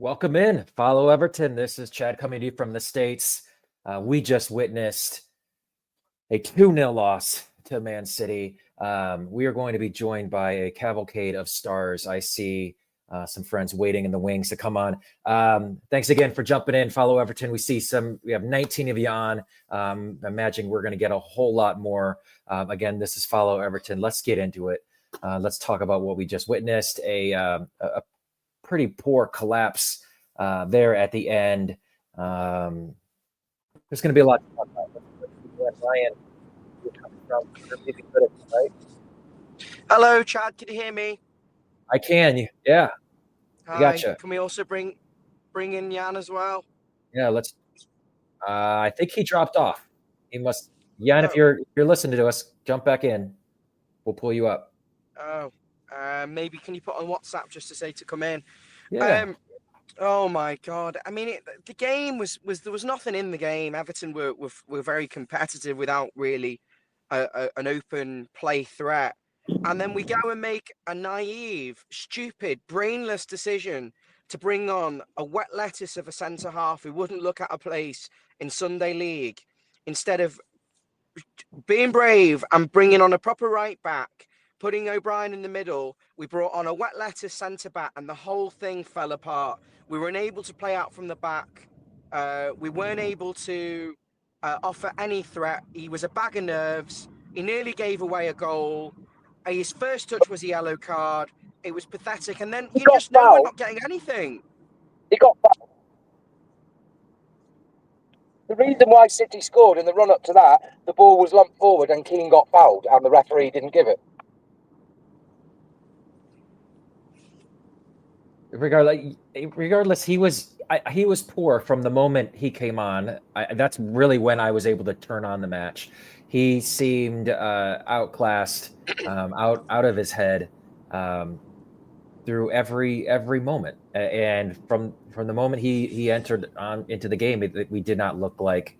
Welcome in. Follow Everton. This is Chad coming to you from the States. We just witnessed a 2-0 loss to Man City. We are going to be joined by a cavalcade of stars. I see some friends waiting in the wings to come on. Thanks again for jumping in. Follow Everton. We have 19 of you on. Imagine we're going to get a whole lot more. Again, this is Follow Everton. Let's get into it. Let's talk about what we just witnessed. A pretty poor collapse there at the end. There's going to be a lot to talk about. Ryan, you're coming from Goodison, right? Hello, Chad. Can you hear me? I can. Yeah. Hi. I gotcha. Can we also bring in Jan as well? Yeah. Let's. I think he dropped off. He must. Jan, if you're listening to us, jump back in. We'll pull you up. Oh. Maybe can you put on WhatsApp just to say to come in? Yeah. Oh my God! I mean, the game was there was nothing in the game. Everton were very competitive without really an open play threat, and then we go and make a naive, stupid, brainless decision to bring on a wet lettuce of a centre half who wouldn't look at a place in Sunday League, instead of being brave and bringing on a proper right back. Putting O'Brien in the middle, we brought on a wet lettuce centre back, and the whole thing fell apart. We were unable to play out from the back. We weren't able to offer any threat. He was a bag of nerves. He nearly gave away a goal. His first touch was a yellow card. It was pathetic. And then you just know we're not getting anything. He got fouled. The reason why City scored in the run-up to that, the ball was lumped forward and Keane got fouled, and the referee didn't give it. Regardless, he was poor from the moment he came on. That's really when I was able to turn on the match. He seemed outclassed, out of his head through every moment. And from the moment he entered on into the game, we did not look like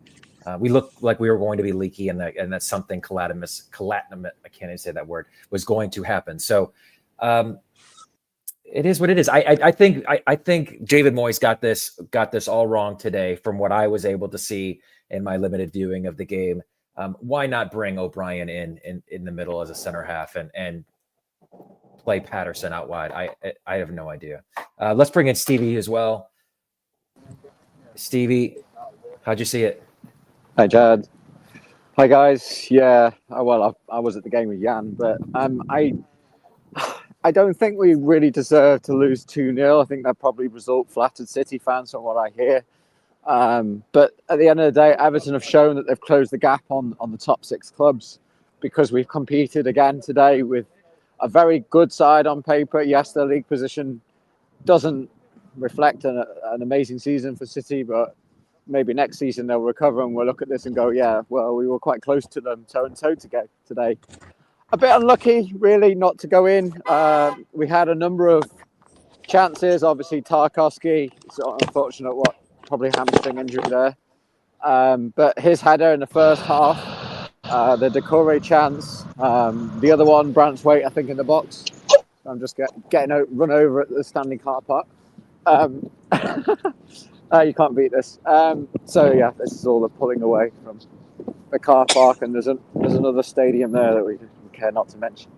we looked like we were going to be leaky, and that something calamitous, I can't even say that word, was going to happen. So. It is what it is. I think David Moyes got this all wrong today from what I was able to see in my limited viewing of the game. Why not bring O'Brien in the middle as a center half and play Patterson out wide? I have no idea. Let's bring in Stevie as well. Stevie, how'd you see it? Hi, Chad. Hi, guys. Yeah, well, I was at the game with Jan, but I don't think we really deserve to lose 2-0. I think that probably result flattered City fans from what I hear. But at the end of the day, Everton have shown that they've closed the gap on the top 6 clubs, because we've competed again today with a very good side on paper. Yes, their league position doesn't reflect an amazing season for City, but maybe next season they'll recover and we'll look at this and go, yeah, well, we were quite close to them toe-and-toe today. A bit unlucky, really, not to go in. We had a number of chances. Obviously, Tarkowski, it's unfortunate, probably hamstring injury there. But his header in the first half, the Decore chance, the other one, Branthwaite, I think, in the box. I'm just getting run over at the Stanley car park. You can't beat this. So yeah, this is all the pulling away from the car park, and there's another stadium there that we care not to mention.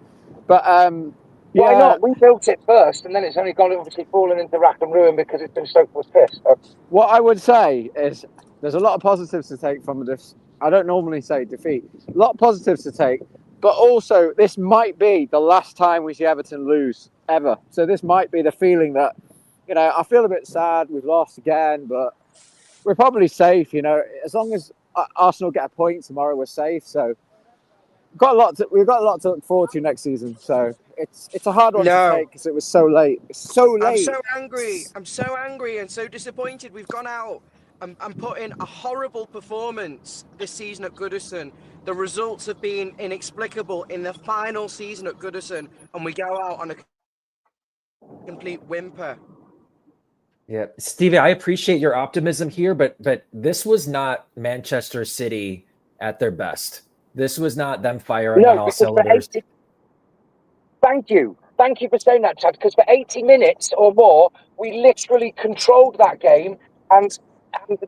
But why not? We built it first, and then it's only obviously fallen into rack and ruin because it's been soaked with piss. What I would say is there's a lot of positives to take from this. I don't normally say defeat. A lot of positives to take, but also this might be the last time we see Everton lose ever. So this might be the feeling that, I feel a bit sad. We've lost again, but we're probably safe. As long as Arsenal get a point tomorrow, we're safe. So we've got a lot to look forward to next season. So it's a hard one to take because it was so late. It's so late. I'm so angry and so disappointed. We've gone out and put in a horrible performance this season at Goodison. The results have been inexplicable in the final season at Goodison, and we go out on a complete whimper. Yeah, Stevie, I appreciate your optimism here, but this was not Manchester City at their best. This was not them firing on all cylinders. Thank you. Thank you for saying that, Chad, because for 80 minutes or more, we literally controlled that game and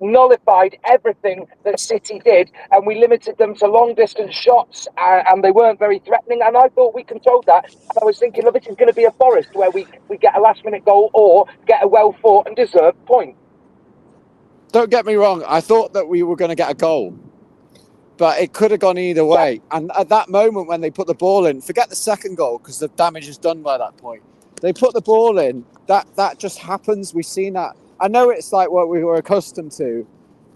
nullified everything that City did, and we limited them to long-distance shots, and they weren't very threatening, and I thought we controlled that, and I was thinking, this is going to be a Forest where we get a last-minute goal or get a well-fought and deserved point. Don't get me wrong, I thought that we were going to get a goal, but it could have gone either way. And at that moment when they put the ball in, forget the second goal because the damage is done by that point. They put the ball in, that just happens. We've seen that. I know it's like what we were accustomed to,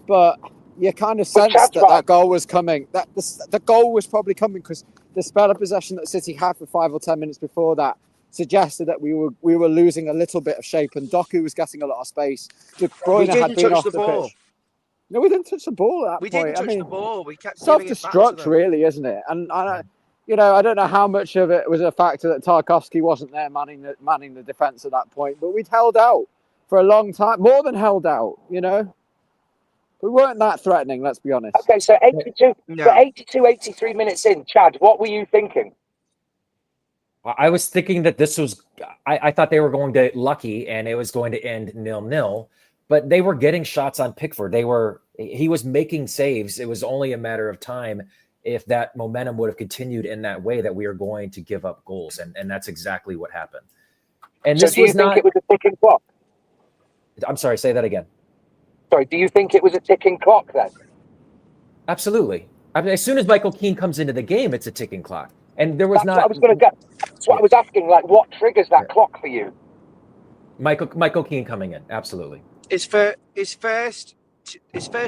but you kind of sensed that goal was coming. That the goal was probably coming because the spell of possession that City had for 5 or 10 minutes before that suggested that we were losing a little bit of shape, and Doku was getting a lot of space. De Bruyne had been off the pitch. No, we didn't touch the ball at that point. We didn't touch the ball. We kept self-destruct, really, isn't it? And I don't know how much of it was a factor that Tarkowski wasn't there manning the defence at that point, but we'd held out for a long time, more than held out. We weren't that threatening. Let's be honest. Okay, so 83 minutes in, Chad, what were you thinking? I was thinking that this was. I thought they were going to lucky, and it was going to end 0-0. But they were getting shots on Pickford. He was making saves. It was only a matter of time if that momentum would have continued in that way that we are going to give up goals. And that's exactly what happened. And so this do you was think not. It was a ticking clock? I'm sorry, say that again. Sorry, do you think it was a ticking clock then? Absolutely. I mean, as soon as Michael Keane comes into the game, it's a ticking clock. And there was What I was going to get. That's what I was asking. Like, what triggers that clock for you? Michael Keane coming in, absolutely. His first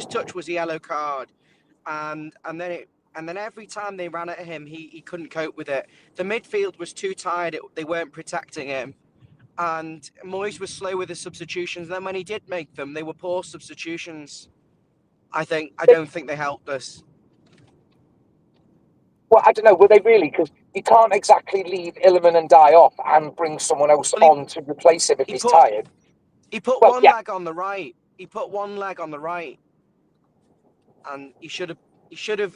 touch was a yellow card, and then every time they ran at him, he couldn't cope with it. The midfield was too tired; they weren't protecting him, and Moyes was slow with the substitutions. Then when he did make them, they were poor substitutions. I don't think they helped us. Well, I don't know. Were they really? Because you can't exactly leave Illiman and die off and bring someone else on to replace him if he's tired. He put one leg on the right. And he should have.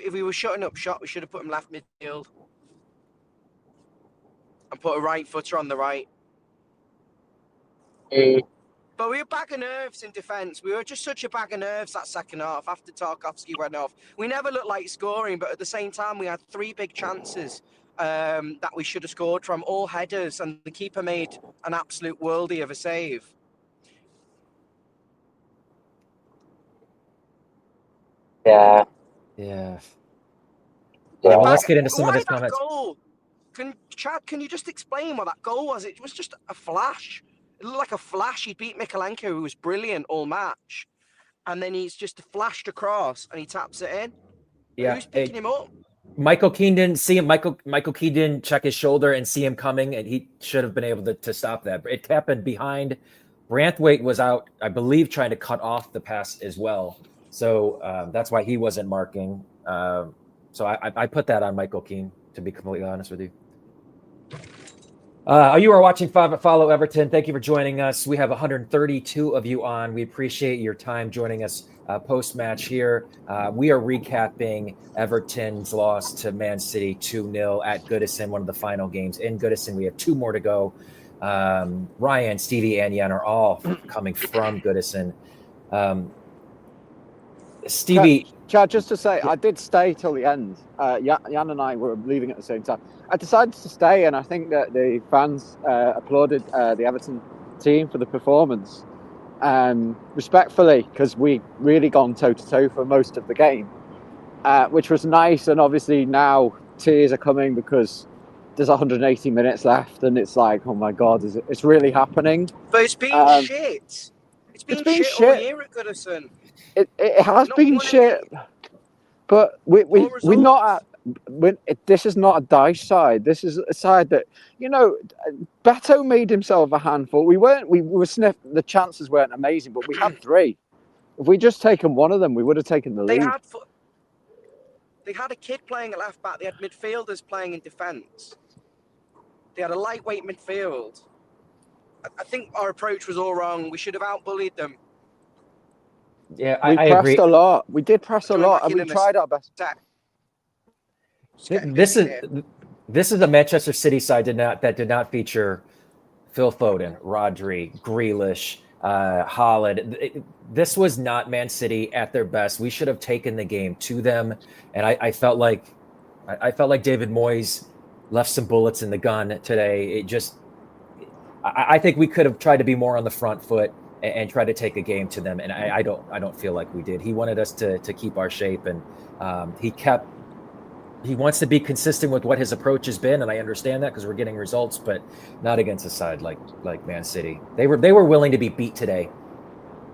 If we were shutting up shot, we should have put him left midfield and put a right footer on the right. But we were bag of nerves in defence. We were just such a bag of nerves that second half after Tarkowski went off. We never looked like scoring, but at the same time, we had 3 big chances that we should have scored from, all headers, and the keeper made an absolute worldie of a save. Yeah. Well, let's get into some of this comments. Goal? Chad, can you just explain what that goal was? It was just a flash. It looked like a flash. He beat Mikalenko, who was brilliant all match. And then he's just flashed across and he taps it in. Yeah. Who's picking him up? Michael Keane didn't see him. Michael Keane didn't check his shoulder and see him coming, and he should have been able to stop that. It happened behind. Branthwaite was out, I believe, trying to cut off the pass as well. So that's why he wasn't marking. So I put that on Michael Keane, to be completely honest with you. You are watching Follow Everton. Thank you for joining us. We have 132 of you on. We appreciate your time joining us post-match here. We are recapping Everton's loss to Man City 2-0 at Goodison, one of the final games in Goodison. We have 2 more to go. Ryan, Stevie, and Jan are all coming from Goodison. Stevie. Chad, just to say, I did stay till the end. Jan and I were leaving at the same time. I decided to stay, and I think that the fans applauded the Everton team for the performance. Respectfully, because we really gone toe-to-toe for most of the game, which was nice. And obviously now tears are coming because there's 180 minutes left, and it's like, oh my God, it's really happening? But it's been shit. It's been shit all year at Goodison. It has been shit, but we're not at. This is not a dice side. This is a side that, Beto made himself a handful. We were sniffing. The chances weren't amazing, but we had 3. If we just taken one of them, we would have taken the lead. They had a kid playing at left back. They had midfielders playing in defence. They had a lightweight midfield. I think our approach was all wrong. We should have out-bullied them. Yeah, I agree. Pressed a lot. We did press a lot, and we tried our best. this is a Manchester City side that did not feature Phil Foden, Rodri, Grealish, Haaland. This was not Man City at their best. We should have taken the game to them, and I felt like David Moyes left some bullets in the gun today. I think we could have tried to be more on the front foot and try to take a game to them, and I don't feel like we did. He wanted us to keep our shape, and he wants to be consistent with what his approach has been, and I understand that because we're getting results, but not against a side like Man City. They were willing to be beat today.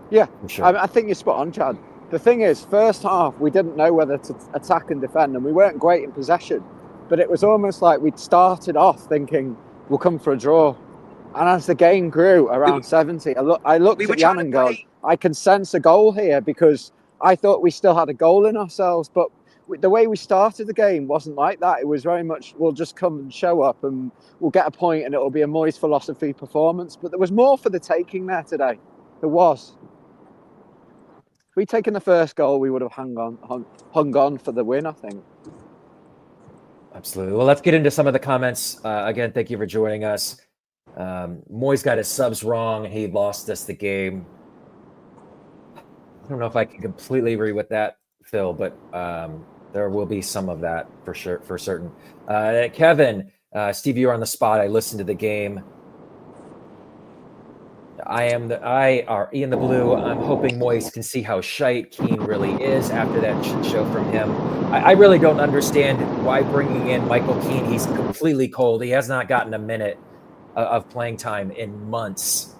Yeah, sure. I think you're spot on, Chad. The thing is, first half, we didn't know whether to attack and defend, and we weren't great in possession, but it was almost like we'd started off thinking we'll come for a draw. And as the game grew around 70, I looked at Jan and go, I can sense a goal here, because I thought we still had a goal in ourselves, but the way we started the game wasn't like that. It was very much, we'll just come and show up and we'll get a point and it'll be a Moyes philosophy performance. But there was more for the taking there today. There was. If we'd taken the first goal, we would have hung on for the win, I think. Absolutely. Well, let's get into some of the comments. Again, thank you for joining us. Moyes got his subs wrong. He lost us the game. I don't know if I can completely agree with that, Phil, but there will be some of that for sure, for certain. Kevin, Steve, you were on the spot. I listened to the game. Ian the Blue. I'm hoping Moyes can see how shite Keane really is after that show from him. I really don't understand why bringing in Michael Keane. He's completely cold. He has not gotten a minute of playing time in months.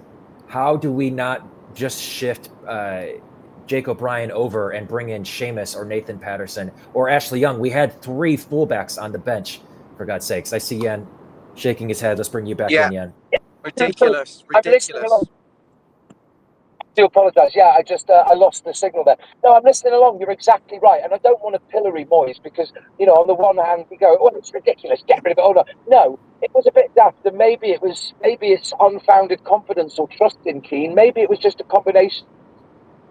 How do we not just shift Jake O'Brien over and bring in Seamus or Nathan Patterson or Ashley Young? We had 3 fullbacks on the bench, for God's sakes. I see Yen shaking his head. Let's bring you back in, Yen. Ridiculous. I do apologise. Yeah, I lost the signal there. No, I'm listening along. You're exactly right, and I don't want to pillory Moyes because on the one hand we go, "Oh, it's ridiculous. Get rid of it." Oh no, it was a bit daft, and maybe it's unfounded confidence or trust in Keane. Maybe it was just a combination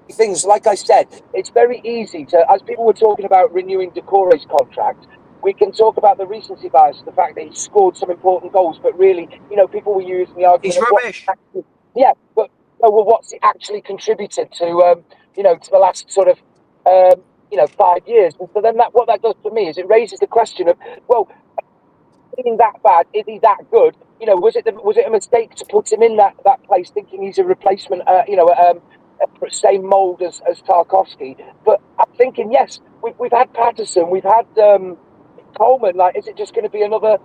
of things. Like I said, it's very easy to, as people were talking about renewing Decore's contract. We can talk about the recency bias, the fact that he scored some important goals, but really, people were using the argument. He's rubbish. But what's it actually contributed to, to the last sort of, 5 years? And so then what that does for me is it raises the question of, well, is he that bad? Is he that good? Was it a mistake to put him in that place, thinking he's a replacement? Same mould as Tarkowski. But I'm thinking, yes, we've had Patterson, we've had Coleman. Like, is it just going to be another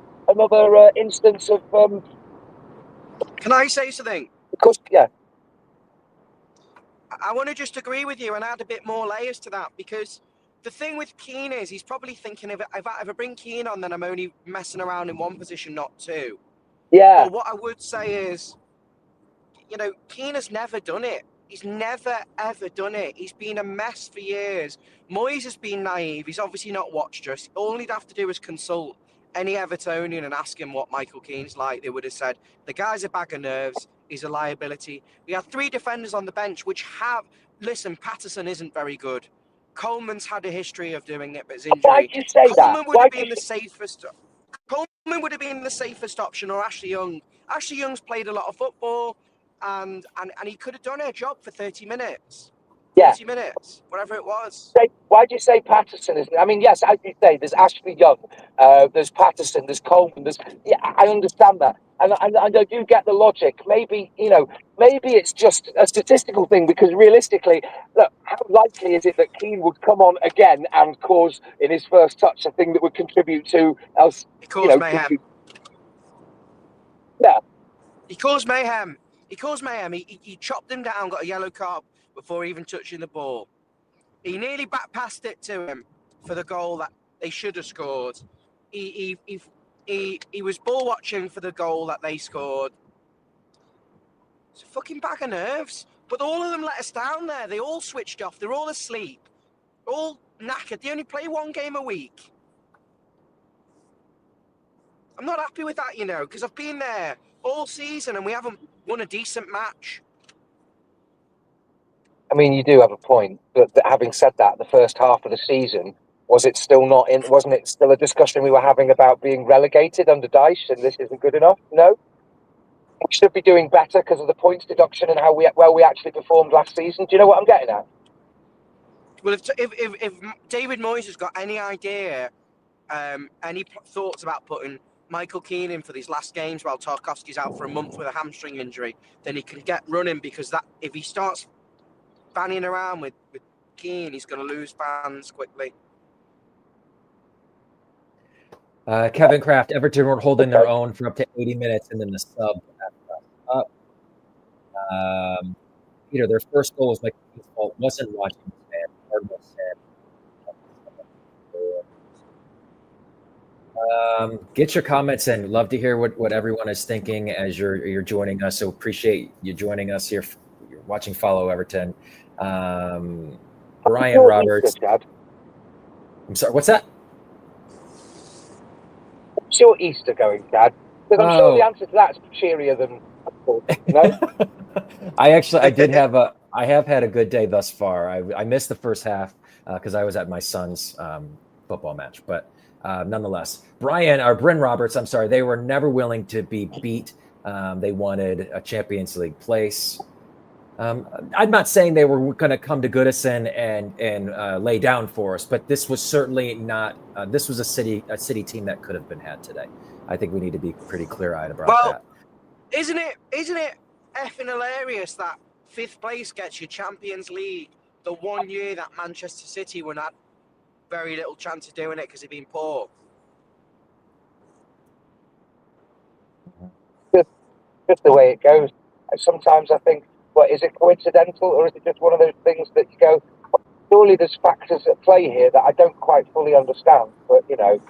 instance of? Can I say something? Of course, yeah. I want to just agree with you and add a bit more layers to that, because the thing with Keane is he's probably thinking if I bring Keane on, then I'm only messing around in one position, not two. Yeah. But what I would say is, Keane has never done it. He's never, ever done it. He's been a mess for years. Moyes has been naive. He's obviously not watched us. All he'd have to do is consult any Evertonian and ask him what Michael Keane's like. They would have said, the guy's a bag of nerves. He's a liability. We had 3 defenders on the bench which listen, Patterson isn't very good. Coleman's had a history of doing it, but his injury. Why'd you say Coleman that? would have been the safest. Coleman would have been the safest option, or Ashley Young. Ashley Young's played a lot of football, and he could have done a job for 30 minutes. 30 minutes, whatever it was. Why'd you say Patterson? Yes, as you say, there's Ashley Young, there's Patterson, there's Coleman. I understand that, and I do get the logic. Maybe it's just a statistical thing, because realistically, look, how likely is it that Keane would come on again and cause in his first touch a thing that would contribute to us? He caused mayhem. Yeah, he caused mayhem. He chopped him down, got a yellow card before even touching the ball. He nearly back passed it to him for the goal that they should have scored. He was ball watching for the goal that they scored. It's a fucking bag of nerves. But all of them let us down there. They all switched off. They're all asleep. They're all knackered. They only play 1 game a week. I'm not happy with that, because I've been there all season and we haven't won a decent match. you do have a point, but having said that, the first half of the season, Was it still not in? Wasn't it still a discussion we were having about being relegated under Dyche, and this isn't good enough? No, we should be doing better because of the points deduction and how we actually performed last season. Do you know what I'm getting at? Well, if David Moyes has got any idea, any thoughts about putting Michael Keane in for these last games while Tarkowski's out for a month with a hamstring injury, then he can get running, because that if he starts fanning around with Keane, he's going to lose fans quickly. Kevin Kraft, Everton were holding their own for up to 80 minutes, and then the sub up. Peter, their first goal was Michael Keane's fault. Wasn't watching this man. Cardinal said. Get your comments in. Love to hear what everyone is thinking as you're joining us. So appreciate you joining us here. You're watching Follow Everton. Brian Roberts. I'm sorry. What's that? What's your Easter going, Dad? Because I'm sure the answer to that is cheerier than no. I have had a good day thus far. I missed the first half because I was at my son's football match, but nonetheless, Bryn Roberts, I'm sorry, they were never willing to be beat. They wanted a Champions League place. I'm not saying they were going to come to Goodison and lay down for us, but this was certainly not. This was a city team that could have been had today. I think we need to be pretty clear-eyed about that. Isn't it effing hilarious that 5th place gets you Champions League the one year that Manchester City were not very little chance of doing it because they've been poor? Just the way it goes. Sometimes I think, well, is it coincidental, or is it just one of those things that you go, surely there's factors at play here that I don't quite fully understand, but you know,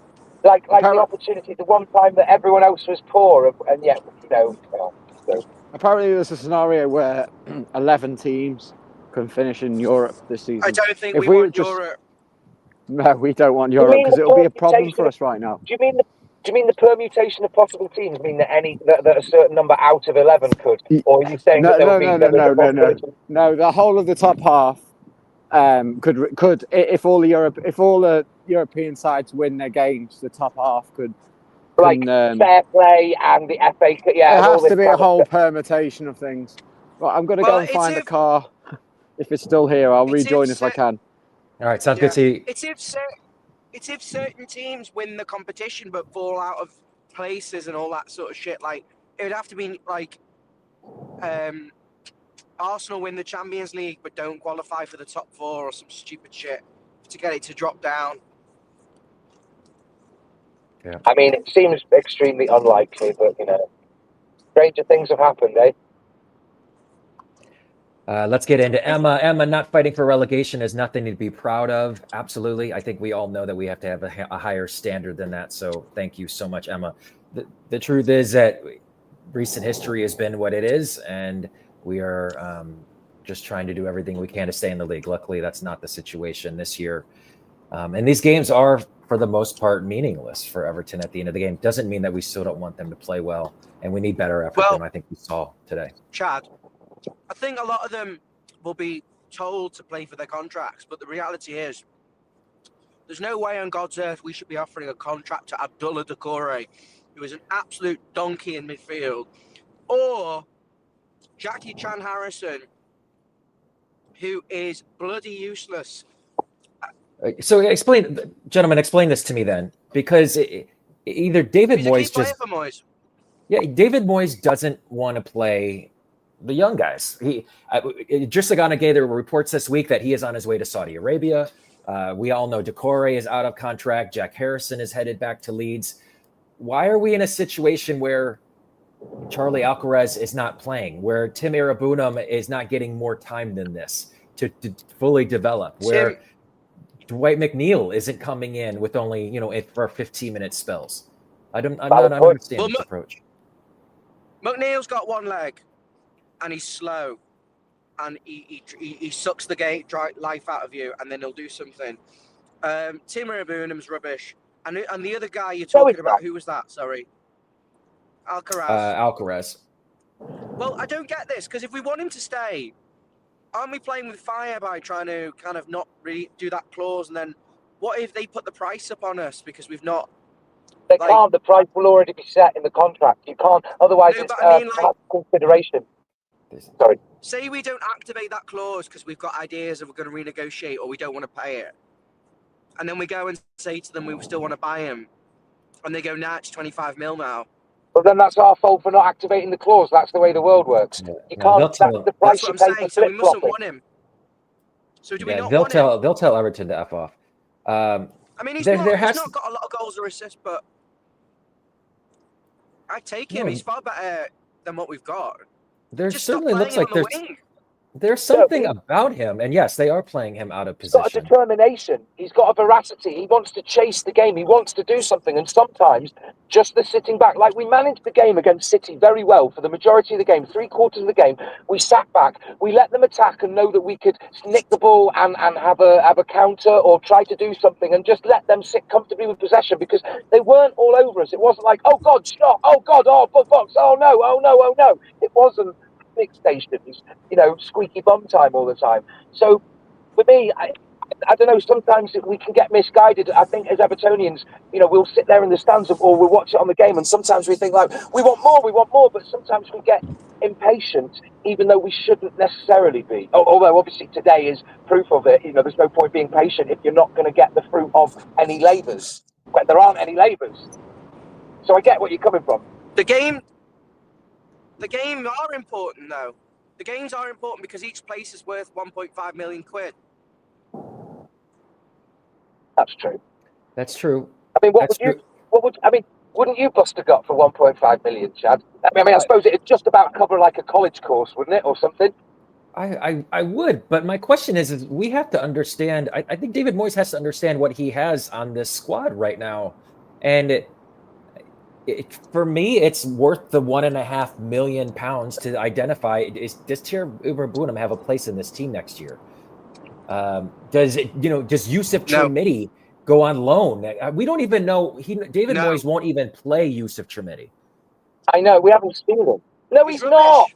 like the opportunity, the one time that everyone else was poor, and yet, you know. So. Apparently there's a scenario where 11 teams can finish in Europe this season. I don't think we want Europe. No, we don't want Europe, because it'll be a problem for us right now. Do you mean the permutation of possible teams mean that that a certain number out of 11 could? Or are you saying no, the whole of the top half could if all the European sides win their games, the top half could. Like fair play and the FA. Yeah, it has to be a whole permutation of things. Right, I'm going to go and find the car. If it's still here, I'll rejoin if I can. All right, sounds good to you. It's if certain teams win the competition but fall out of places and all that sort of shit. Like, it would have to be like Arsenal win the Champions League but don't qualify for the top 4 or some stupid shit to get it to drop down. Yeah. I mean, it seems extremely unlikely, but you know, stranger things have happened, eh? Let's get into Emma. Emma, not fighting for relegation is nothing to be proud of. Absolutely. I think we all know that we have to have a higher standard than that. So thank you so much, Emma. The truth is that recent history has been what it is, and we are just trying to do everything we can to stay in the league. Luckily, that's not the situation this year. And these games are, for the most part, meaningless for Everton at the end of the game. Doesn't mean that we still don't want them to play well, and we need better effort than I think we saw today. Chad, I think a lot of them will be told to play for their contracts, but the reality is there's no way on God's earth we should be offering a contract to Abdullah Doucouré, who is an absolute donkey in midfield, or Jackie Chan Harrison, who is bloody useless. So explain this to me then, because either David Moyes David Moyes doesn't want to play the young guys. Girsagana gave there were reports this week that he is on his way to Saudi Arabia. We all know Doucouré is out of contract. Jack Harrison is headed back to Leeds. Why are we in a situation where Charlie Alcaraz is not playing, where Tim Arabunam is not getting more time than this to fully develop, where Dwight McNeil isn't coming in with only, for 15-minute spells? I'm not understanding this approach. McNeil's got one leg, and he's slow, and he sucks the life out of you, and then he'll do something. Tim Arabunam's rubbish, and the other guy you're talking about, who was that? Sorry, Alcaraz. Well, I don't get this, because if we want him to stay, aren't we playing with fire by trying to kind of not really do that clause? And then what if they put the price up on us because we've not? They Like- can't. The price will already be set in the contract. You can't. Otherwise, No, it's but I mean, like- consideration. Sorry. Say we don't activate that clause because we've got ideas of we're going to renegotiate or we don't want to pay it, and then we go and say to them we still want to buy him, and they go, nah, it's 25 mil now. But then that's our fault for not activating the clause. That's the way the world works. Yeah. You No, can't. they'll That's the price That's what you I'm pay saying. for So we mustn't flip-flopping. want him. So do we Yeah, not they'll want him? tell Everton to F off. I mean, he's there not has- got a lot of goals or assists, but I take him. No. He's far better than what we've got. There Just stop certainly playing looks him like on the there's wing. there's something he- about him, and yes, they are playing him out of He's got a position. determination. He's got a veracity. He wants to chase the game. He wants to do something. And sometimes just the sitting back, like we managed the game against City very well for the majority of the game, 3/4 of the game. We sat back. We let them attack and know that we could nick the ball and have a counter or try to do something and just let them sit comfortably with possession because they weren't all over us. It wasn't like, oh God, stop. Oh God, oh box. Oh no, oh no, oh no. It wasn't big stations, squeaky bum time all the time. So for me, I don't know, sometimes we can get misguided. I think as Evertonians, we'll sit there in the stands or we'll watch it on the game and sometimes we think like, we want more, but sometimes we get impatient, even though we shouldn't necessarily be. Although obviously today is proof of it. There's no point being patient if you're not going to get the fruit of any labours. When there aren't any labours. So I get what you're coming from. The games are important, though. The games are important because each place is worth 1.5 million quid. That's true. That's true. I mean, wouldn't you bust a gut for 1.5 million, Chad? I suppose it'd just about cover like a college course, wouldn't it, or something? I would, but my question is we have to understand. I think David Moyes has to understand what he has on this squad right now, and for me, it's worth the £1.5 million to identify does Thierry Ibrahimovic have a place in this team next year? Does Yusuf Chermiti go on loan? We don't even know. David Moyes won't even play Yusuf Chermiti. I know, we haven't seen him. No, he's not.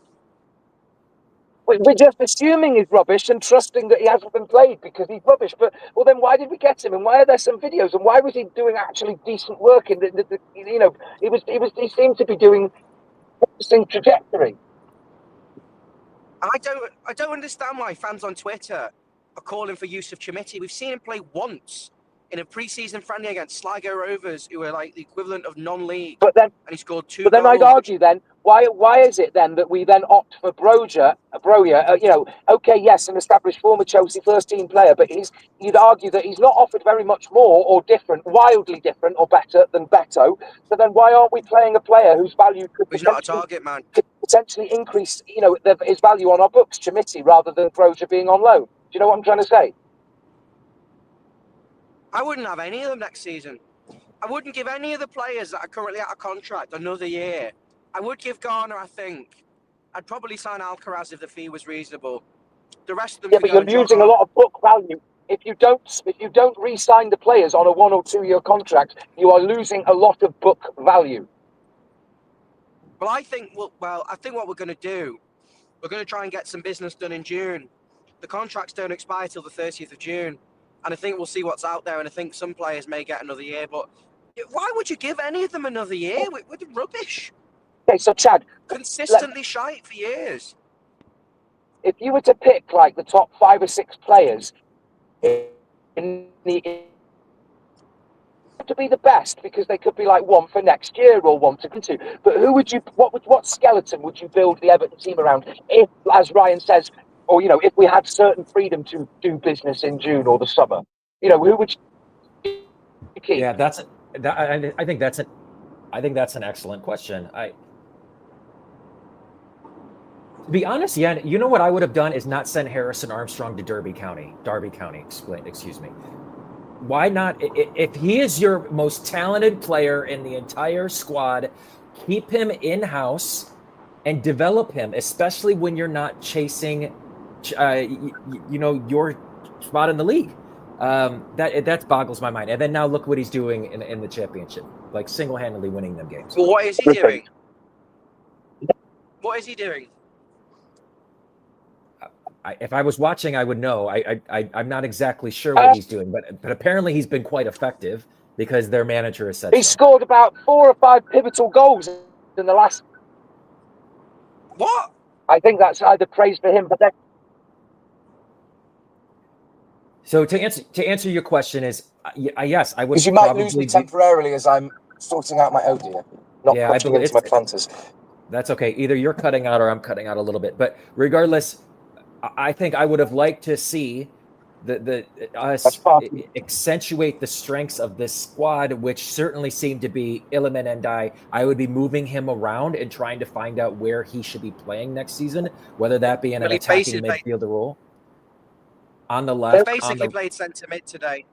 We're just assuming he's rubbish and trusting that he hasn't been played because he's rubbish. But then why did we get him? And why are there some videos? And why was he doing actually decent work in he seemed to be doing interesting trajectory. I don't understand why fans on Twitter are calling for Yusuf Chermiti. We've seen him play once in a pre-season friendly against Sligo Rovers, who are like the equivalent of non-league. And he scored 2 goals. But then I'd argue then, why is it then that we then opt for Broja? Okay, yes, an established former Chelsea first-team player, but you'd argue that he's not offered very much more or different, wildly different or better than Beto. So then why aren't we playing a player whose value could potentially increase, his value on our books, Chermiti, rather than Broja being on loan? Do you know what I'm trying to say? I wouldn't have any of them next season. I wouldn't give any of the players that are currently out of contract another year. I would give Garner, I think. I'd probably sign Alcaraz if the fee was reasonable. The rest of them. Yeah, but you're losing a lot of book value. If you don't re-sign the players on a 1 or 2 year contract, you are losing a lot of book value. Well, I think what we're going to do, we're going to try and get some business done in June. The contracts don't expire till the 30th of June. And I think we'll see what's out there. And I think some players may get another year. But why would you give any of them another year? We're rubbish. Okay, so Chad. Consistently shite for years. If you were to pick like the top 5 or 6 players in the to be the best, because they could be like one for next year or one to continue. But what skeleton would you build the Everton team around if, as Ryan says, or if we had certain freedom to do business in June or the summer? Who would you keep? Yeah, I think that's an excellent question. To be honest, yeah, you know what I would have done is not send Harrison Armstrong to Derby County. Excuse me. Why not? If he is your most talented player in the entire squad, keep him in-house and develop him, especially when you're not chasing, your spot in the league. That boggles my mind. And then now look what he's doing in the championship, like single-handedly winning them games. Well, what is he doing? What is he doing? if I was watching, I would know. I'm not exactly sure what he's doing, but apparently he's been quite effective because their manager has said He so. scored about 4 or 5 pivotal goals in the last. What? I think that's either praise for him, but then So to answer your question is yes, I would Because you might lose probably me temporarily as I'm sorting out my ODIA, not Yeah, I putting believe into my planters. That's okay. Either you're cutting out or I'm cutting out a little bit. But regardless, I think I would have liked to see That's us far. accentuate the strengths of this squad, which certainly seemed to be Iliman Ndiaye. I would be moving him around and trying to find out where he should be playing next season, whether that be in an Well, he attacking basically- midfielder role. On the He left, basically played centre mid today.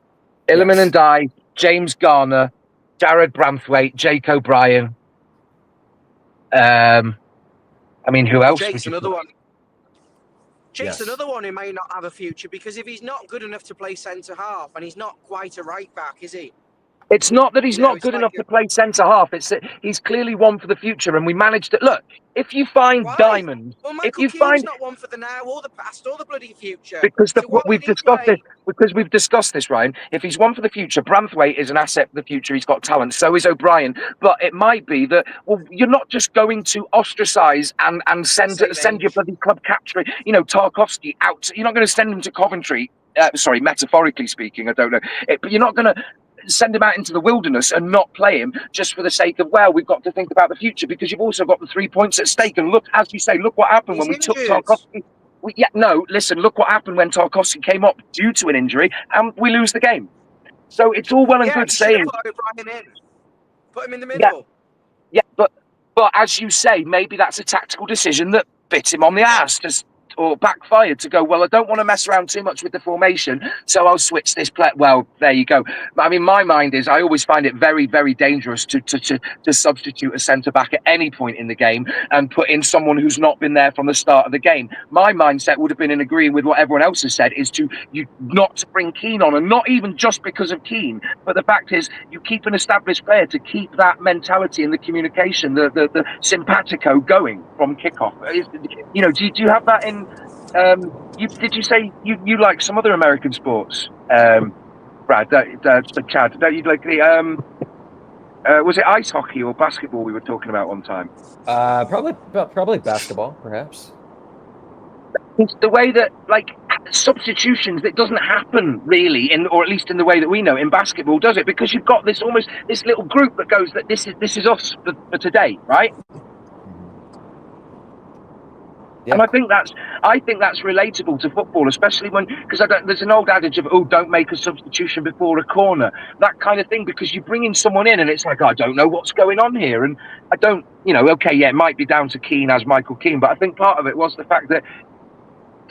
Iliman Yes. Ndiaye, James Garner, Jared Branthwaite, Jake O'Brien. I mean, who else? Jake's another one. Jake's Yes. another one who may not have a future because if he's not good enough to play centre half and he's not quite a right back, is he? It's not that he's You know, not it's good like enough to play centre half. It's that he's clearly one for the future, and we managed to look. If you find Why? Diamond, Well, if Michael you Keane's find not one for the now or the past or the bloody future. because So why we've would he discussed play? this, because we've discussed this, Ryan. If he's one for the future, Branthwaite is an asset for the future. He's got talent. So is O'Brien. But it might be that you're not just going to ostracise and send Same your age. bloody club capture, Tarkovsky out. You're not going to send him to Coventry. Sorry, metaphorically speaking, I don't know. But you're not going to send him out into the wilderness and not play him just for the sake of, well, we've got to think about the future because you've also got the 3 points at stake. And look, as you say, look what happened He's when we took injured. Tarkovsky. Listen, look what happened when Tarkovsky came up due to an injury and we lose the game. So it's all well and Yeah, good you should have saying, put O'Brien in. Put him in the middle. but as you say, maybe that's a tactical decision that bit him on the ass or backfired to go, well, I don't want to mess around too much with the formation, so I'll switch this play. Well, there you go. I mean, my mind is I always find it very, very dangerous to substitute a centre-back at any point in the game and put in someone who's not been there from the start of the game. My mindset would have been in agreeing with what everyone else has said, is not to bring Keane on, and not even just because of Keane, but the fact is you keep an established player to keep that mentality and the communication, the simpatico going from kickoff. Do you have that in? Did you say you like some other American sports, Brad? Chad, don't you like the was it ice hockey or basketball we were talking about one time? Probably basketball, perhaps. It's the way that, like, substitutions, it doesn't happen really, or at least in the way that we know in basketball, does it? Because you've got this little group that goes that this is us for today, right? Yeah. And I think that's relatable to football, especially because there's an old adage of, don't make a substitution before a corner, that kind of thing, because you bring in someone in and it's like, I don't know what's going on here, and I don't, it might be down to Keane as Michael Keane, but I think part of it was the fact that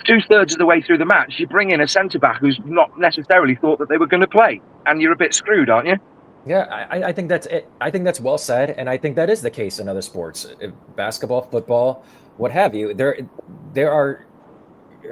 2/3 of the way through the match, you bring in a centre-back who's not necessarily thought that they were going to play, and you're a bit screwed, aren't you? Yeah, I think that's it. I think that's well said, and I think that is the case in other sports, basketball, football, what have you. There are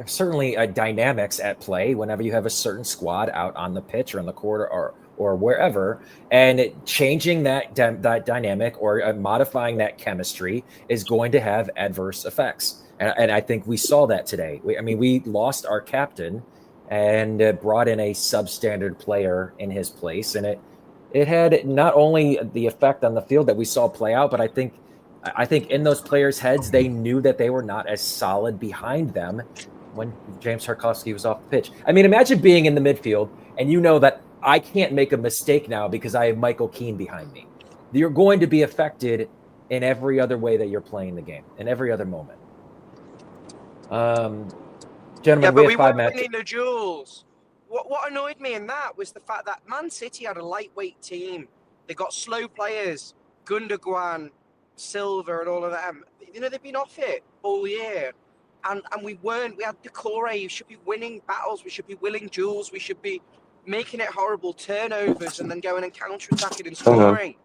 certainly dynamics at play whenever you have a certain squad out on the pitch or in the court or wherever, and changing that dynamic or modifying that chemistry is going to have adverse effects. And I think we saw that today. We lost our captain and brought in a substandard player in his place, and it had not only the effect on the field that we saw play out, but I think in those players' heads, they knew that they were not as solid behind them when James Tarkovsky was off the pitch. I mean, imagine being in the midfield and you know that I can't make a mistake now because I have Michael Keane behind me. You're going to be affected in every other way that you're playing the game, in every other moment. Gentlemen, we have 5 matches. Winning the duels. What annoyed me in that was the fact that Man City had a lightweight team. They got slow players, Gundogan, Silva, and all of them. They've been off it all year, and we weren't. We had Decore. We should be winning battles. We should be winning duels. We should be making it horrible turnovers and then going and counter-attacking and scoring.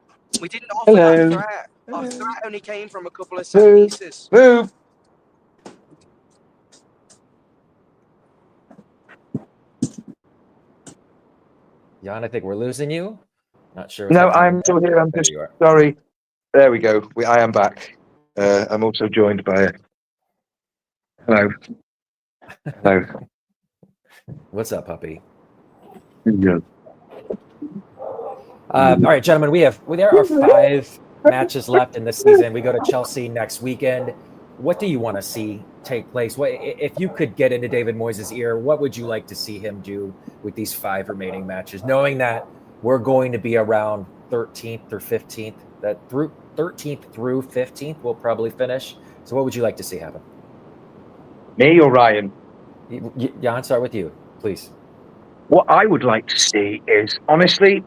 We didn't offer that threat. Our threat only came from a couple of set pieces. Move. Jan, I think we're losing you. Not sure. No, I'm still here. I'm just sorry. There we go. I am back. I'm also joined by. Hello. So, What's up, puppy? yeah. All right, gentlemen, there are 5 matches left in the season. We go to Chelsea next weekend. What do you want to see take place? If you could get into David Moyes' ear, what would you like to see him do with these 5 remaining matches, knowing that we're going to be around 13th or 15th, that through 13th through 15th we'll probably finish. So what would you like to see happen? Me or Ryan? Jan, start with you, please. What I would like to see is, honestly,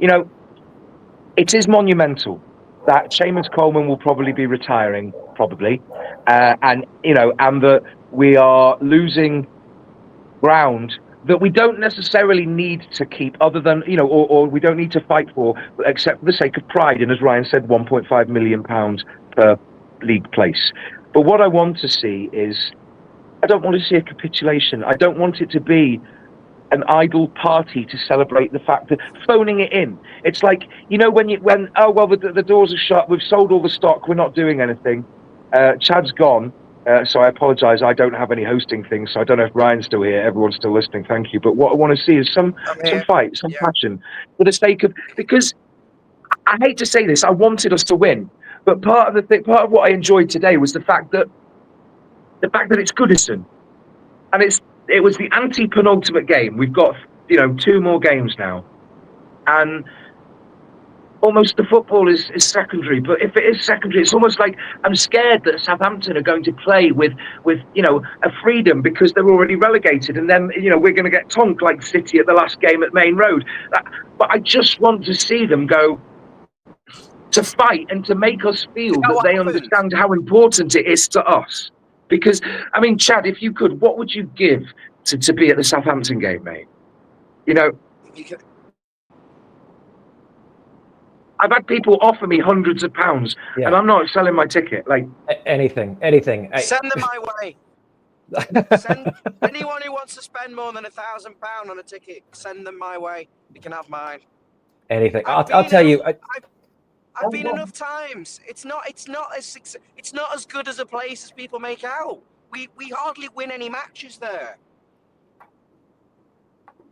it is monumental that Seamus Coleman will probably be retiring, and that we are losing ground that we don't necessarily need to keep, other than or we don't need to fight for, except for the sake of pride. And as Ryan said, £1.5 million per league place. But what I want to see is, I don't want to see a capitulation. I don't want it to be an idle party to celebrate the fact that phoning it in. It's like, the doors are shut, we've sold all the stock, we're not doing anything. Chad's gone, so I apologise, I don't have any hosting things, so I don't know if Ryan's still here, everyone's still listening, thank you. But what I want to see is some fight, some passion, for the sake of, because I hate to say this, I wanted us to win, but part of what I enjoyed today was the fact that it's Goodison, and it was the anti-penultimate game. We've got 2 more games now, and almost the football is secondary. But if it is secondary, it's almost like I'm scared that Southampton are going to play with a freedom, because they're already relegated, and then we're going to get tonked like City at the last game at Main Road. But I just want to see them go to fight and to make us feel that they understand how important it is to us. Because, I mean, Chad, if you could, what would you give to be at the Southampton game, mate? I've had people offer me hundreds of pounds, and I'm not selling my ticket. Like anything. Send them my way. Send anyone who wants to spend more than £1,000 on a ticket. Send them my way. You can have mine. Anything. I'll tell you. I've been enough times. It's not as good as a place as people make out. We hardly win any matches there.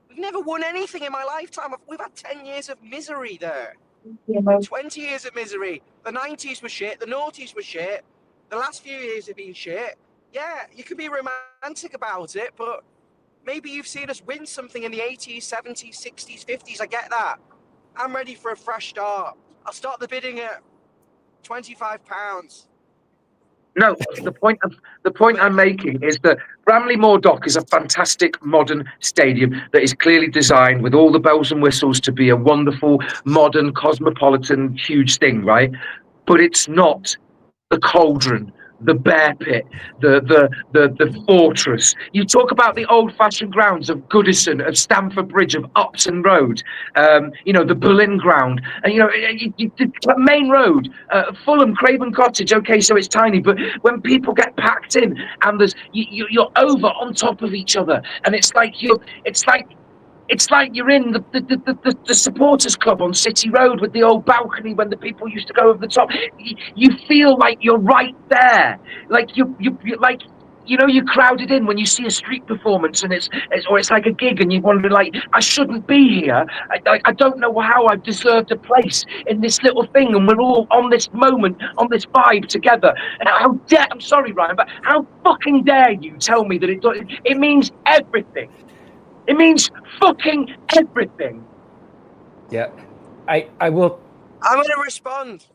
We've never won anything in my lifetime. We've had 10 years of misery there. 20 years of misery. The 90s were shit. The noughties were shit. The last few years have been shit. Yeah, you can be romantic about it, but maybe you've seen us win something in the 80s, 70s, 60s, 50s. I get that. I'm ready for a fresh start. I'll start the bidding at £25. No, the point I'm making is that Bramley Moor Dock is a fantastic modern stadium that is clearly designed with all the bells and whistles to be a wonderful, modern, cosmopolitan, huge thing, right? But it's not the Cauldron, the Bear Pit, the Fortress. You talk about the old-fashioned grounds of Goodison, of Stamford Bridge, of Upton Road, the Berlin Ground, and the Main Road, Fulham, Craven Cottage. Okay, so it's tiny, but when people get packed in and you're over on top of each other, and it's like you're in the supporters club on City Road with the old balcony when the people used to go over the top. You feel like you're right there, like you're crowded in when you see a street performance, and it's like a gig, and you wonder, like, I shouldn't be here. I don't know how I've deserved a place in this little thing, and we're all on this moment, on this vibe together. And I'm sorry, Ryan, but how fucking dare you tell me that it means everything? It means fucking everything. Yeah, I will. I'm going to respond.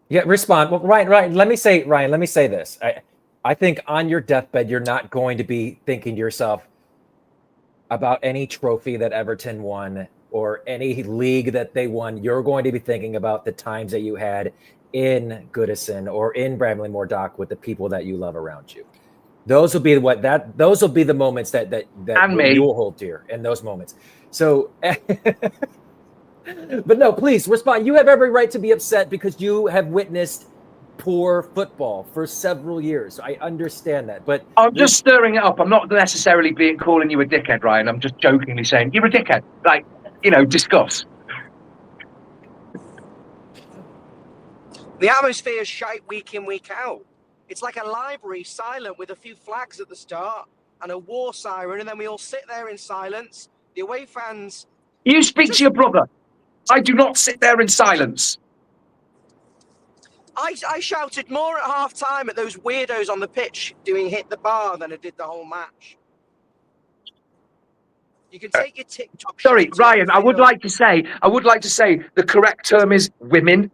Yeah, respond. Well, Ryan, let me say this. I think on your deathbed, you're not going to be thinking to yourself about any trophy that Everton won or any league that they won. You're going to be thinking about the times that you had in Goodison or in Bramley Moor Dock with the people that you love around you. Those will be the moments that you will hold dear in those moments. So, but no, please respond. You have every right to be upset because you have witnessed poor football for several years. I understand that, but I'm just stirring it up. I'm not necessarily calling you a dickhead, Ryan. I'm just jokingly saying you're a dickhead. Like, discuss. The atmosphere is shite week in, week out. It's like a library, silent, with a few flags at the start and a war siren, and then we all sit there in silence. The away fans. You speak to your brother. I do not sit there in silence. I shouted more at half time at those weirdos on the pitch doing hit the bar than I did the whole match. You can take your TikTok. Sorry, shots Ryan, off I would field. like to say the correct term is women.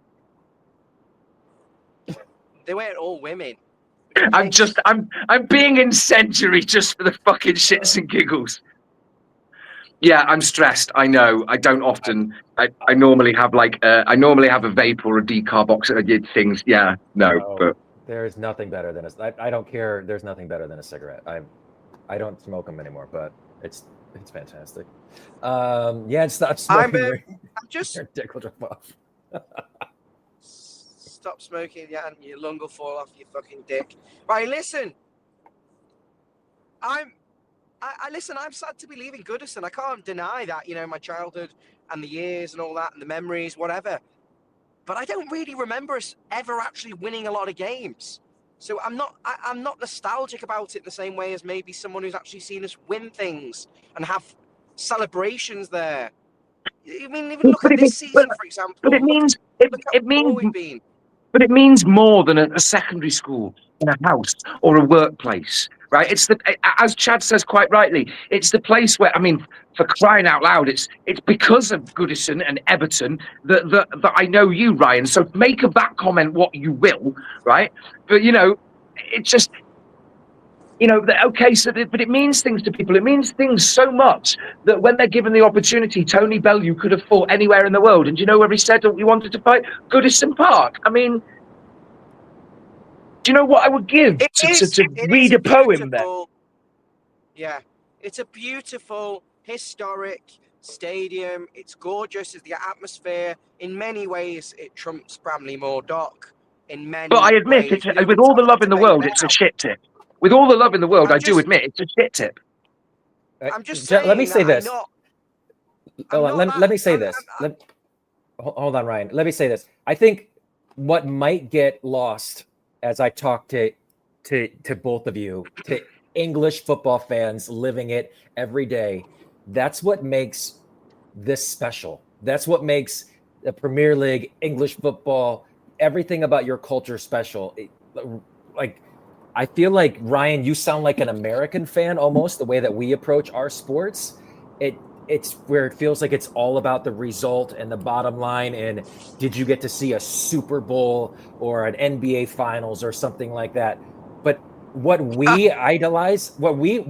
They weren't all women. I'm being incendiary just for the fucking shits and giggles. Yeah, I'm stressed. I know. I don't often. I normally have like I normally have a vape or a decarbox. I did things. Yeah, no, but there's nothing better than I don't care. There's nothing better than a cigarette. I don't smoke them anymore, but it's fantastic. Yeah, stop smoking. I'm just your dick will drop off. stop smoking, yeah, and your lung will fall off your fucking dick. Right, listen. Listen, I'm sad to be leaving Goodison. I can't deny that, you know, my childhood and the years and all that and the memories, whatever. But I don't really remember us ever actually winning a lot of games. So I'm not nostalgic about it the same way as maybe someone who's actually seen us win things and have celebrations there. I mean, even look at this season, for example. But it means we've been. But it means more than a secondary school in a house or a workplace, right? It's as Chad says quite rightly, it's the place where, I mean, for crying out loud, it's because of Goodison and Everton that I know you, Ryan. So make of that comment what you will, right? But, you know, it's just, you know, okay, so but it means things to people. It means things so much that when they're given the opportunity, Tony Bellew could have fought anywhere in the world. And do you know where he said that we wanted to fight? Goodison Park. I mean, do you know what I would give to read a poem there? Yeah, it's a beautiful, historic stadium. It's gorgeous. It's the atmosphere. In many ways, it trumps Bramley-Moore Dock. In many But I admit, ways, with all the love in the world, it's a shit tip. With all the love in the world, I do admit it's a shit tip. I'm just saying. Let me say this. Let me say this. Hold on, Ryan. Let me say this. I think what might get lost as I talk to both of you, to English football fans living it every day, that's what makes this special. That's what makes the Premier League, English football, everything about your culture special. I feel like, Ryan, you sound like an American fan almost, the way that we approach our sports. It's where it feels like it's all about the result and the bottom line. And did you get to see a Super Bowl or an NBA Finals or something like that? But what we idolize, what we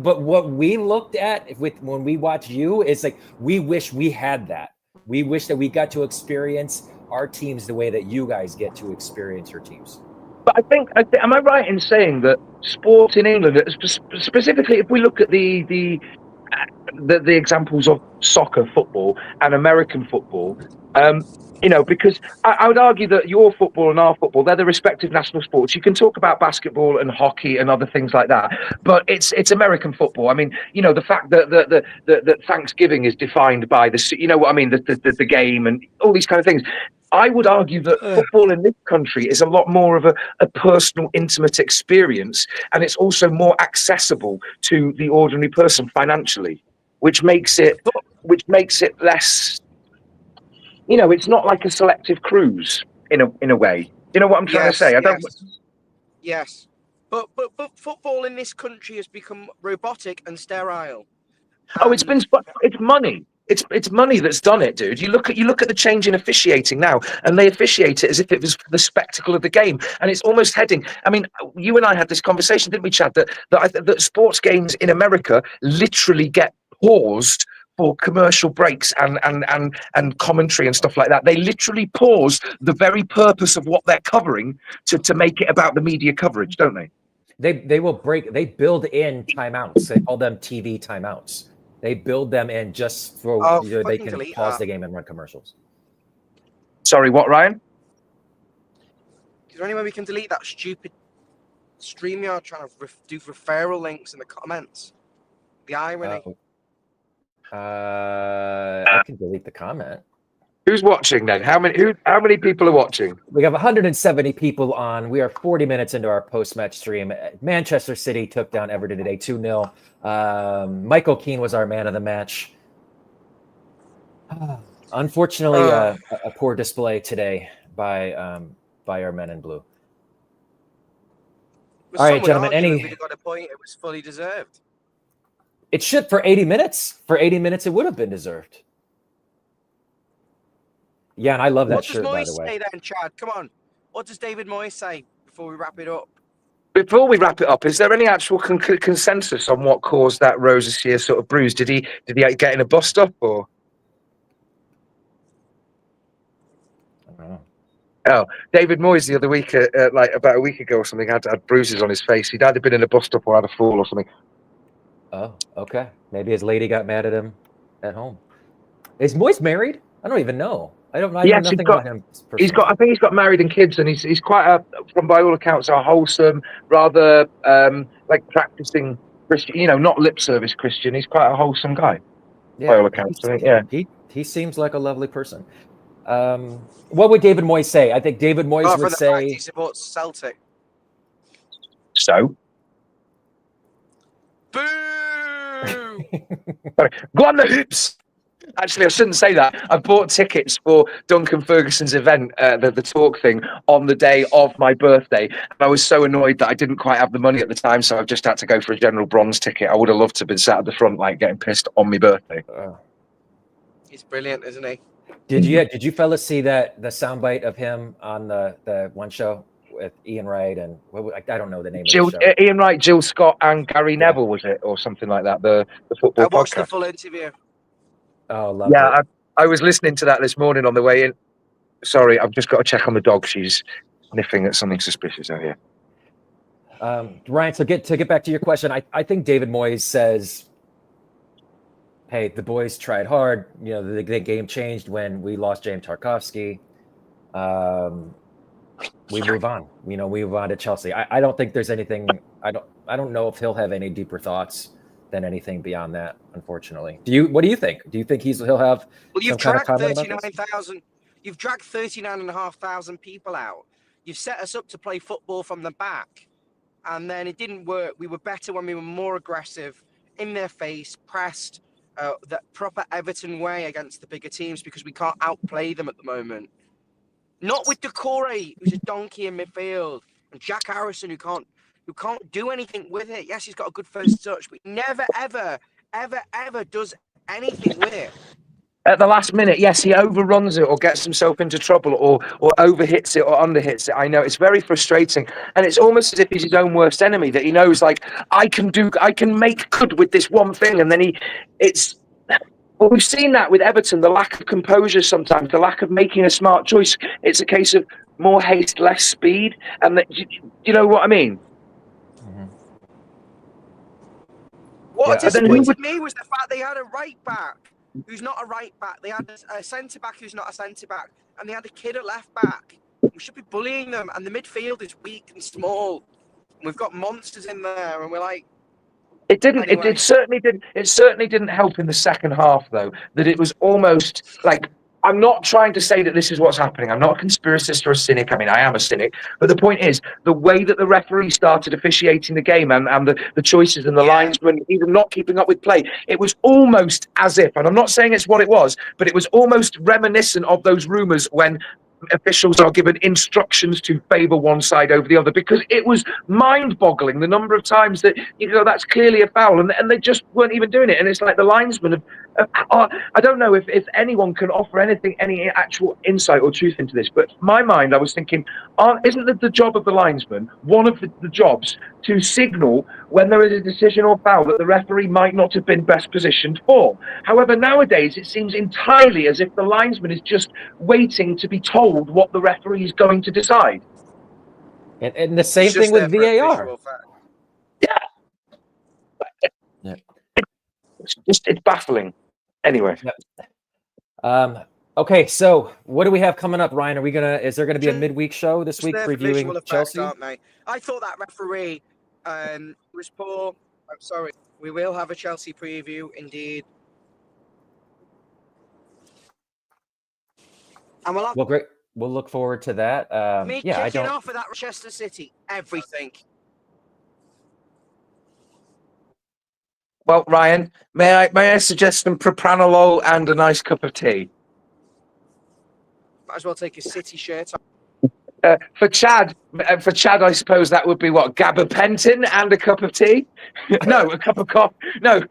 looked at when we watch you is like, we wish we had that. We wish that we got to experience our teams the way that you guys get to experience your teams. But I think, am I right in saying that sport in England, specifically if we look at the examples of soccer, football, and American football, you know, because I would argue that your football and our football, they're the respective national sports. You can talk about basketball and hockey and other things like that, but it's American football. I mean, you know, the fact that Thanksgiving is defined by you know what I mean, the game and all these kind of things. I would argue that football in this country is a lot more of a personal, intimate experience, and it's also more accessible to the ordinary person financially, which makes it less. You know, it's not like a selective cruise in a way. You know what I'm trying to say? Yes, but football in this country has become robotic and sterile. It's money. It's money that's done it, dude. You look at the change in officiating now, and they officiate it as if it was the spectacle of the game, and it's almost heading. I mean, you and I had this conversation, didn't we, Chad? That sports games in America literally get paused for commercial breaks and commentary and stuff like that. They literally pause the very purpose of what they're covering to make it about the media coverage, don't they? They build in timeouts. They call them TV timeouts. They build them in just for they can pause the game and run commercials. Sorry, what, Ryan? Is there any way we can delete that stupid StreamYard trying to do referral links in the comments? The irony. I can delete the comment. Who's watching then? How many people are watching? We have 170 people on. We are 40 minutes into our post-match stream. Manchester City took down Everton today 2-0. Michael Keane was our man of the match. Unfortunately, a poor display today by our men in blue. All right, gentlemen. If we got a point, it was fully deserved. It should for 80 minutes. For 80 minutes, it would have been deserved. Yeah, and I love that shirt, by the way. What does Moyes say then, Chad? Come on. What does David Moyes say before we wrap it up? Before we wrap it up, is there any actual consensus on what caused that Rosacea sort of bruise? Did he get in a bus stop or? I don't know. Oh, David Moyes the other week, like about a week ago or something, had bruises on his face. He'd either been in a bus stop or had a fall or something. Oh, okay. Maybe his lady got mad at him at home. Is Moyes married? I don't even know. I know nothing about him. I think he's got married and kids, and he's quite from by all accounts, a wholesome, rather like practicing Christian, not lip service Christian. He's quite a wholesome guy, by all accounts. He seems like a lovely person. What would David Moyes say? I think David Moyes would say he supports Celtic. So. Boo! Go on the hoops. Actually, I shouldn't say that. I bought tickets for Duncan Ferguson's event, the talk thing, on the day of my birthday. And I was so annoyed that I didn't quite have the money at the time, so I've just had to go for a general bronze ticket. I would have loved to have been sat at the front, like getting pissed on my birthday. He's brilliant, isn't he? Did you fellas see the soundbite of him on the one show with Ian Wright and I don't know the name of the show. Ian Wright, Jill Scott, and Gary Neville, was it, or something like that? The football podcast. I watched the full interview. Oh, lovely. Yeah, I was listening to that this morning on the way in. Sorry, I've just got to check on the dog. She's sniffing at something suspicious out here. Ryan, so to get back to your question, I think David Moyes says, hey, the boys tried hard. The game changed when we lost James Tarkowski. We move on. We move on to Chelsea. I don't think there's anything. I don't know if he'll have any deeper thoughts than anything beyond that, unfortunately. What do you think? Do you think he'll have? Well, you've dragged 39,000. You've dragged 39,500 people out. You've set us up to play football from the back, and then it didn't work. We were better when we were more aggressive, in their face, pressed, that proper Everton way against the bigger teams because we can't outplay them at the moment. Not with Decore, who's a donkey in midfield, and Jack Harrison, who can't do anything with it. Yes, he's got a good first touch, but he never, ever, ever, ever does anything with it. At the last minute, yes, he overruns it or gets himself into trouble or overhits it or underhits it. I know it's very frustrating, and it's almost as if he's his own worst enemy. That he knows, like, I can make good with this one thing, and then Well, we've seen that with Everton, the lack of composure sometimes, the lack of making a smart choice. It's a case of more haste, less speed, and you know what I mean. What disappointed me was the fact they had a right back who's not a right back. They had a centre back who's not a centre back, and they had a kid at left back. We should be bullying them, and the midfield is weak and small. We've got monsters in there, and we're like. It didn't. Anyway. It certainly didn't. It certainly didn't help in the second half, though. That it was almost like. I'm not trying to say that this is what's happening. I'm not a conspiracist or a cynic. I mean, I am a cynic. But the point is, the way that the referee started officiating the game and the choices and the linesmen even not keeping up with play, it was almost as if, and I'm not saying it's what it was, but it was almost reminiscent of those rumours when officials are given instructions to favour one side over the other, because it was mind-boggling the number of times that you go, that's clearly a foul, and they just weren't even doing it. And it's like the linesmen I don't know if anyone can offer any actual insight or truth into this, but in my mind, I was thinking, isn't the job of the linesman, one of the jobs, to signal when there is a decision or foul that the referee might not have been best positioned for? However, nowadays, it seems entirely as if the linesman is just waiting to be told what the referee is going to decide. And the same thing with VAR. Yeah. It's baffling. Anyway. Okay, so what do we have coming up, Ryan? Is there gonna be a midweek show this week previewing Chelsea? I thought that referee was poor. I'm sorry. We will have a Chelsea preview, indeed. And we'll have Well, great. We'll look forward to that. me Yeah, I kicking don't. off of that Manchester City. Everything. Well, Ryan, may I suggest some propranolol and a nice cup of tea? Might as well take a City shirt off. For Chad, I suppose that would be what, gabapentin and a cup of tea? No, a cup of coffee. No,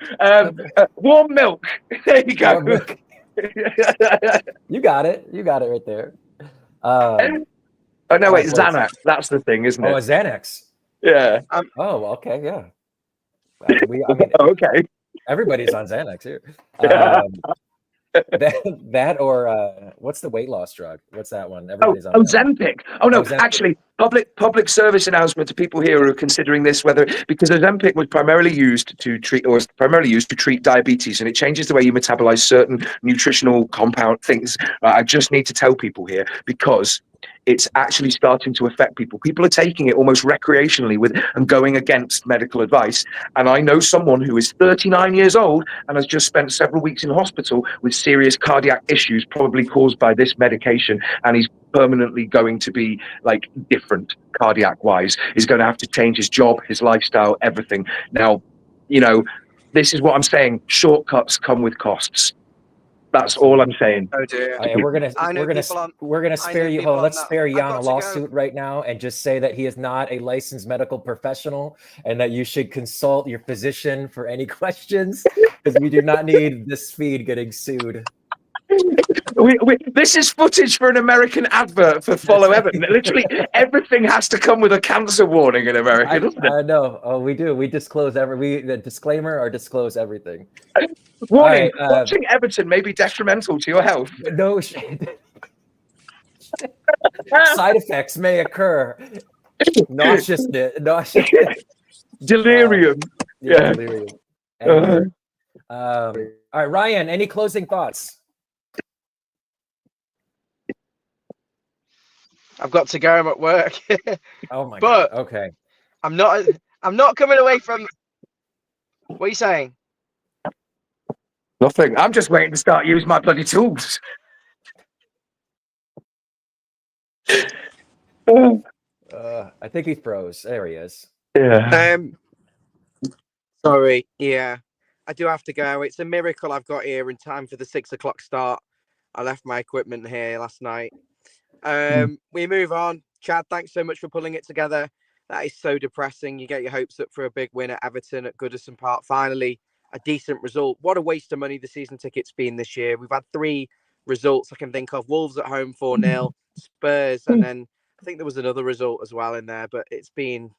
warm milk. There you go. Warm milk. You got it. You got it right there. Oh no, wait, Xanax. That's the thing, isn't Oh, a it? Xanax. Yeah. Oh, okay, yeah. I mean, Oh, okay. everybody's on Xanax here. Yeah. That or what's the weight loss drug? What's that one? Everybody's on that one. Ozempic. Oh no, Ozempic. actually, public service announcement to people here who are considering this, whether because Ozempic was primarily used to treat diabetes, and it changes the way you metabolize certain nutritional compound things. I just need to tell people here because it's actually starting to affect people. People are taking it almost recreationally and going against medical advice. And I know someone who is 39 years old and has just spent several weeks in hospital with serious cardiac issues, probably caused by this medication. And he's permanently going to be like different cardiac wise. He's going to have to change his job, his lifestyle, everything. Now, this is what I'm saying. Shortcuts come with costs. That's all I'm saying. Oh dear. We're gonna spare you. Hold on, let's spare Jan a lawsuit right now and just say that he is not a licensed medical professional and that you should consult your physician for any questions because we do not need this feed getting sued. This is footage for an American advert for Follow Everton. Literally everything has to come with a cancer warning in America, doesn't it? I know. Oh, we do. We disclose the disclaimer or disclose everything. Warning, watching Everton may be detrimental to your health. No shit. Side effects may occur. Nauseousness. Delirium. Yeah. Delirium. Anyway, all right, Ryan, any closing thoughts? I've got to go. I'm at work. Oh my god. Okay. I'm not coming away from. What are you saying? Nothing. I'm just waiting to start using my bloody tools. I think he froze. There he is. Yeah. Sorry. Yeah, I do have to go. It's a miracle I've got here in time for the 6 o'clock start. I left my equipment here last night. We move on. Chad, thanks so much for pulling it together. That is so depressing. You get your hopes up for a big win at Everton at Goodison Park. Finally, a decent result. What a waste of money the season ticket's been this year. We've had 3 results I can think of. Wolves at home 4-0, Spurs, and then I think there was another result as well in there. But it's been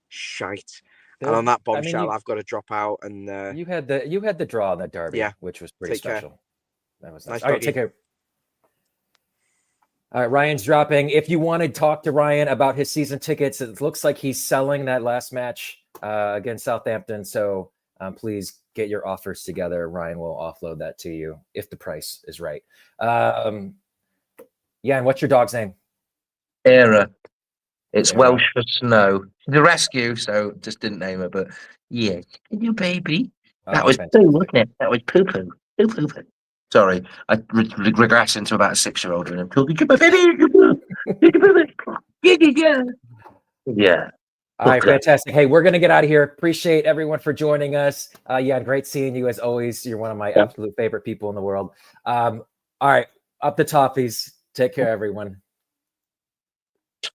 shite. And on that bombshell, I've got to drop out. And you had the draw in that derby, yeah, which was pretty special. Care. That was nice. All right, take care. All right, Ryan's dropping. If you want to talk to Ryan about his season tickets, it looks like he's selling that last match against Southampton. So please get your offers together. Ryan will offload that to you if the price is right. Yeah, and what's your dog's name? Era. It's Welsh for snow. The rescue, so just didn't name her, but yeah, your baby. That was fantastic. poo, wasn't it? That was poo poo. Poo poo poo. Sorry, I regress into about a 6-year-old and I'm talking to my baby. Yeah. All right, fantastic. Hey, we're going to get out of here. Appreciate everyone for joining us. Yeah, great seeing you as always. You're one of my absolute favorite people in the world. All right, up the toffees. Take care, everyone.